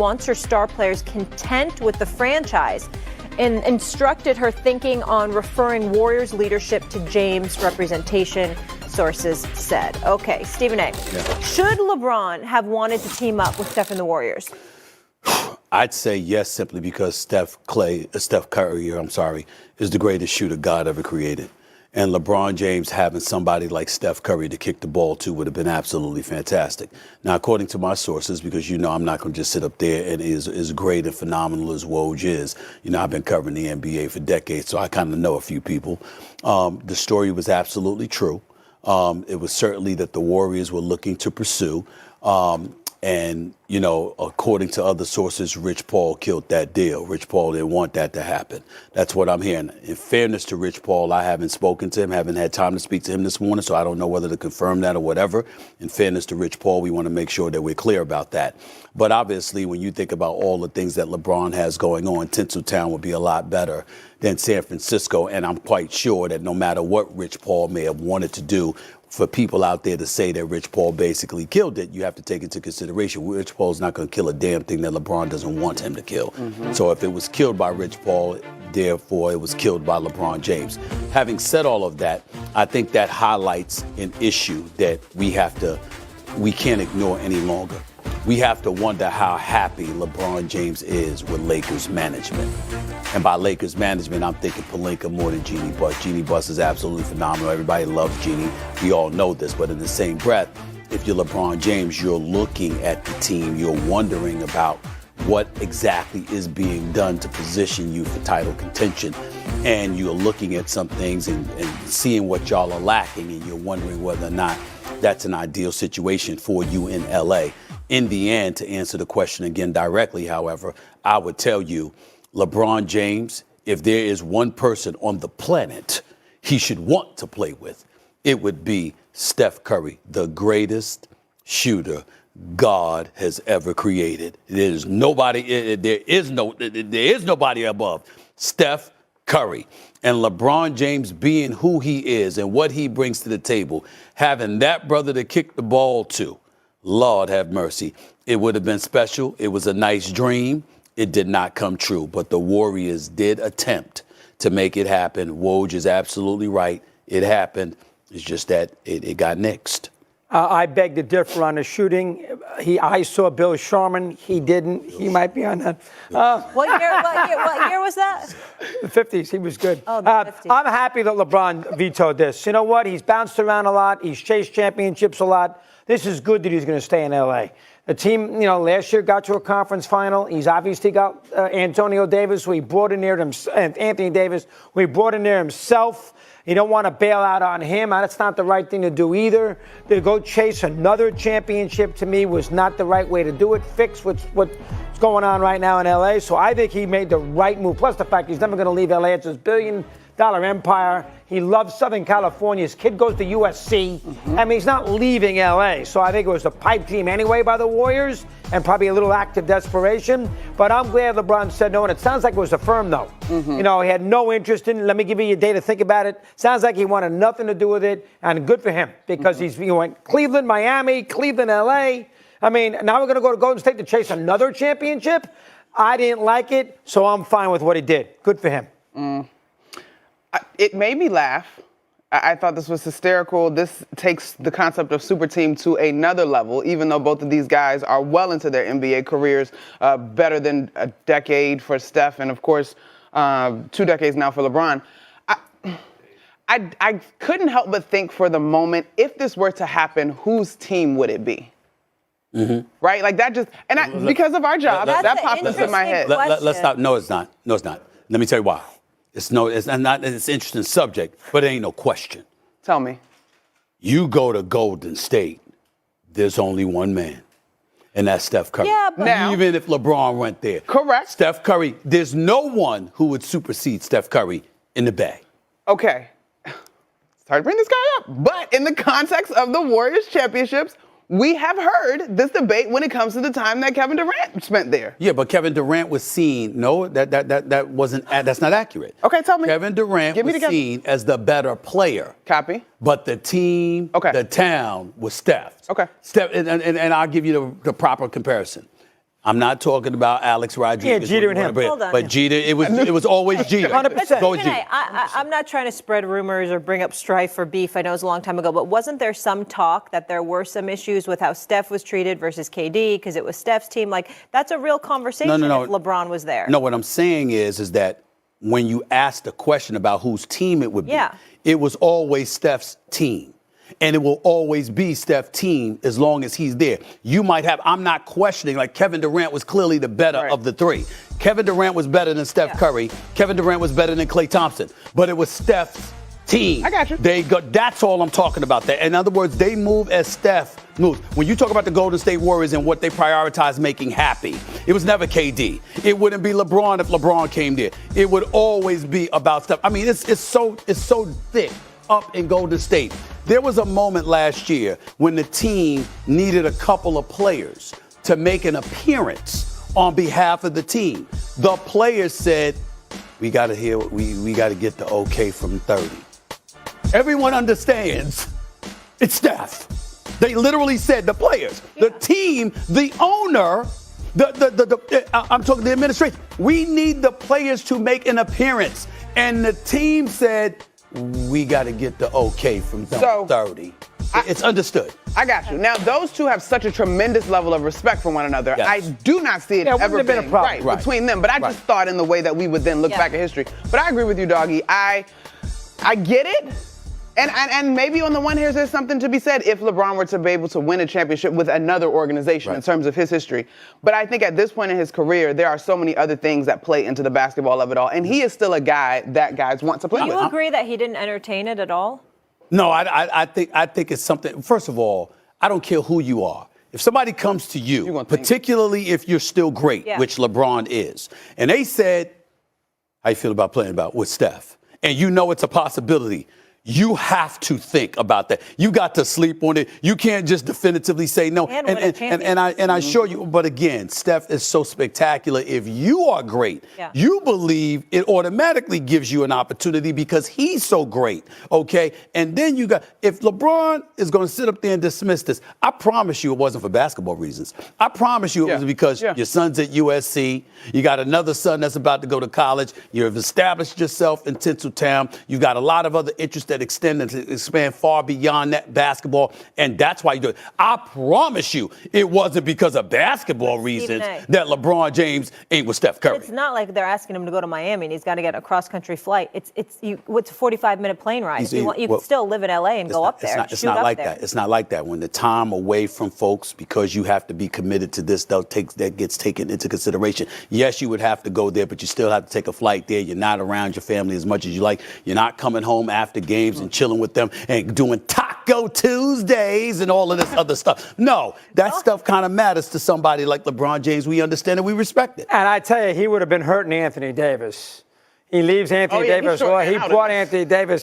wants her star players content with the franchise and instructed her thinking on referring Warriors leadership to James' representation, sources said. Okay, Stephen A. Yeah. Should LeBron have wanted to team up with Steph and the Warriors? I'd say yes, simply because Steph Curry, is the greatest shooter God ever created. And LeBron James having somebody like Steph Curry to kick the ball to would have been absolutely fantastic. Now, according to my sources, because I'm not going to just sit up there and as great and phenomenal as Woj is. I've been covering the NBA for decades, so I kind of know a few people. The story was absolutely true. It was certainly that the Warriors were looking to pursue. And, according to other sources, Rich Paul killed that deal. Rich Paul didn't want that to happen. That's what I'm hearing. In fairness to Rich Paul, I haven't spoken to him, haven't had time to speak to him this morning, so I don't know whether to confirm that or whatever. In fairness to Rich Paul, we want to make sure that we're clear about that. But obviously, when you think about all the things that LeBron has going on, Tinseltown would be a lot better than San Francisco. And I'm quite sure that no matter what Rich Paul may have wanted to do, for people out there to say that Rich Paul basically killed it, you have to take into consideration Rich Paul's not going to kill a damn thing that LeBron doesn't want him to kill. Mm-hmm. So if it was killed by Rich Paul, therefore it was killed by LeBron James. Having said all of that, I think that highlights an issue that we can't ignore any longer. We have to wonder how happy LeBron James is with Lakers management. And by Lakers management, I'm thinking Pelinka more than Jeanie Buss. Jeanie Buss is absolutely phenomenal. Everybody loves Jeanie. We all know this. But in the same breath, if you're LeBron James, you're looking at the team. You're wondering about what exactly is being done to position you for title contention. And you're looking at some things and seeing what y'all are lacking. And you're wondering whether or not that's an ideal situation for you in L.A. In the end, to answer the question again directly, however, I would tell you, LeBron James, if there is one person on the planet he should want to play with, it would be Steph Curry, the greatest shooter God has ever created. There is nobody above Steph Curry. And LeBron James being who he is and what he brings to the table, having that brother to kick the ball to, Lord have mercy. It would have been special. It was a nice dream. It did not come true. But the Warriors did attempt to make it happen. Woj is absolutely right. It happened. It's just that it got nixed. I beg to differ on the shooting. I saw Bill Sharman. He didn't. He might be on that. What year was that? The 50s. He was good. Oh, the 50s. I'm happy that LeBron vetoed this. You know what? He's bounced around a lot. He's chased championships a lot. This is good that he's going to stay in L.A. The team, last year got to a conference final. He's obviously got Antonio Davis, who he brought in there, Anthony Davis, who he brought in there himself. You don't want to bail out on him. That's not the right thing to do either. To go chase another championship, to me, was not the right way to do it. Fix what's going on right now in L.A. So I think he made the right move. Plus the fact he's never going to leave L.A. It's his billion-dollar empire. He loves Southern California. His kid goes to USC. Mm-hmm. I mean, he's not leaving L.A. So I think it was a pipe dream anyway by the Warriors and probably a little act of desperation. But I'm glad LeBron said no. And it sounds like it was affirmed, though. Mm-hmm. He had no interest in it. Let me give you a day to think about it. Sounds like he wanted nothing to do with it. And good for him because he went Cleveland, Miami, Cleveland, L.A. I mean, now we're going to go to Golden State to chase another championship. I didn't like it, so I'm fine with what he did. Good for him. It made me laugh. I thought this was hysterical. This takes the concept of super team to another level, even though both of these guys are well into their NBA careers, better than a decade for Steph and, of course, 2 decades now for LeBron. I couldn't help but think for the moment, if this were to happen, whose team would it be? Mm-hmm. Right? Like that just, and because of our job, that popped up in my head. Let's stop. No, it's not. No, it's not. Let me tell you why. It's not. It's an interesting subject, but it ain't no question. Tell me. You go to Golden State, there's only one man, and that's Steph Curry. Yeah, but now, even if LeBron went there. Correct. Steph Curry, there's no one who would supersede Steph Curry in the Bay. Okay. Sorry to bring this guy up, but in the context of the Warriors championships, we have heard this debate when it comes to the time that Kevin Durant spent there. Yeah, but Kevin Durant was seen. No, that wasn't. That's not accurate. Okay, tell me. Kevin Durant was seen as the better player. Copy. But the team, the town was Steph. Okay. Steph, and I'll give you the proper comparison. I'm not talking about Alex Rodriguez. Yeah, Jeter and him. Hold on. But Jeter, it was always Jeter. 100%. Go with Jeter. I'm not trying to spread rumors or bring up strife or beef. I know it was a long time ago, but wasn't there some talk that there were some issues with how Steph was treated versus KD because it was Steph's team? Like, that's a real conversation if LeBron was there. No, what I'm saying is that when you asked the question about whose team it would be, it was always Steph's team. And it will always be Steph's team as long as he's there. You might have, I'm not questioning, like Kevin Durant was clearly the better of the three. Kevin Durant was better than Steph Curry. Kevin Durant was better than Klay Thompson. But it was Steph's team. I got you. That's all I'm talking about there. In other words, they move as Steph moves. When you talk about the Golden State Warriors and what they prioritize making happy, it was never KD. It wouldn't be LeBron if LeBron came there. It would always be about Steph. I mean, it's so thick up in Golden State. There was a moment last year when the team needed a couple of players to make an appearance on behalf of the team. The players said, we got to get the okay from 30. Everyone understands it's Steph. They literally said, the players, the team, the owner, I'm talking the administration. We need the players to make an appearance. And the team said, we got to get the okay from 30. It's understood. I got you. Now, those two have such a tremendous level of respect for one another. Yes. I do not see it ever been a problem between them. But I just thought in the way that we would then look back at history. But I agree with you, Doggy. I get it. And maybe on the one hand, there's something to be said if LeBron were to be able to win a championship with another organization in terms of his history. But I think at this point in his career, there are so many other things that play into the basketball of it all. And he is still a guy that guys want to play with. Do you agree that he didn't entertain it at all? No, I think it's something. First of all, I don't care who you are. If somebody comes to you, particularly if you're still great, which LeBron is, and they said, how you feel about playing with Steph? And you know it's a possibility. You have to think about that. You got to sleep on it. You can't just definitively say no. And I assure you, but again, Steph is so spectacular. If you are great, you believe it automatically gives you an opportunity because he's so great, okay? And then if LeBron is going to sit up there and dismiss this, I promise you it wasn't for basketball reasons. I promise you it was because your son's at USC. You got another son that's about to go to college. You've established yourself in Tinseltown. You've got a lot of other interests that extend and expand far beyond that basketball, and that's why you do it. I promise you, it wasn't because of basketball reasons that LeBron James ain't with Steph Curry. It's not like they're asking him to go to Miami and he's got to get a cross-country flight. It's a 45-minute plane ride. You can still live in LA and go up there. It's not like that. It's not like that. When the time away from folks, because you have to be committed to this, that gets taken into consideration. Yes, you would have to go there, but you still have to take a flight there. You're not around your family as much as you like. You're not coming home after games and chilling with them and doing Taco Tuesdays and all of this other stuff. No, that stuff kind of matters to somebody like LeBron James. We understand and we respect it. And I tell you, he would have been hurting Anthony Davis. He leaves Anthony Davis. Well, he brought Anthony Davis